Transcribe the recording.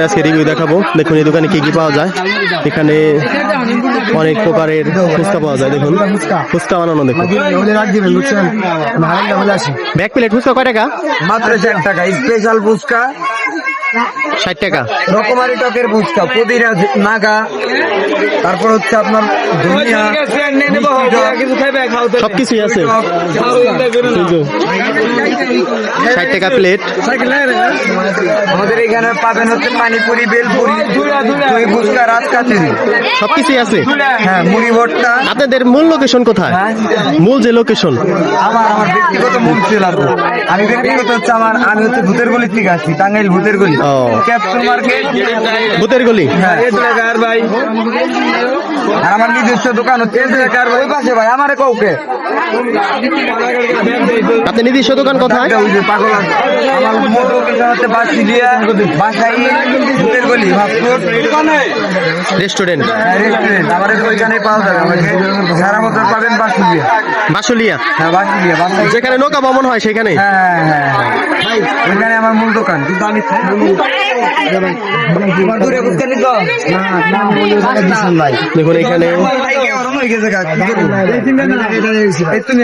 আজকে রিভিউ দেখাবো। দেখুন এই দোকানে কি কি পাওয়া যায়। এখানে অনেক প্রকারের ফুচকা পাওয়া যায়। দেখুন ফুচকা বানানো, দেখুন ব্যাক প্লেট ফুচকা কয় টাকা? মাত্র 60 টাকা। স্পেশাল ফুচকা 60 টাকা। রকমারি টকের ফুচকা, পুদিনা নাগা, তারপর হচ্ছে আপনার ধনিয়া, সবকিছুই আছে। 60 টাকা প্লেট। আমাদের এখানে পাবেন হচ্ছে পানিপুরি, বেলপুরি, দই ফুচকা, রাজকাঠি, সবকিছুই আছে। হ্যাঁ, মুড়ি ভর্তা। আপনাদের মূল লোকেশন কোথায়? মূল যে লোকেশন আমার ব্যক্তিগত মূল ছিল আমি ব্যক্তিগত হচ্ছে আমি হচ্ছে ভূতের গলি থেকে আসছি, টাঙ্গাইল ভূতের গলি, ও। ক্যাপসুল মার্কেট, ভূতের গলি। হ্যাঁ। আর আমার নিজস্ব দোকান হচ্ছে ওই পাশে ভাই, আমারে কাউকে আপনার নিজস্ব দোকান কোথায়? ওই যে পাগল আছে। আমার মূল লোকেশন হচ্ছে বাসিলিয়া, বাসাই, ভূতের গলি, ভাবপুর রেস্টুরেন্ট রেস্টুরেন্ট। আমাদের ওইখানে পাওয়া যাবে, আমাকে সারা বছর পাবেন বাসিলিয়া। বাসুলিয়া, হ্যাঁ, বাসিলিয়া, বাসাই। যেখানে নৌকা ভ্রমণ হয় সেখানে। হ্যাঁ, ওইখানে আমার মূল দোকান, কিন্তু আমি দেখুন এখানে তুমি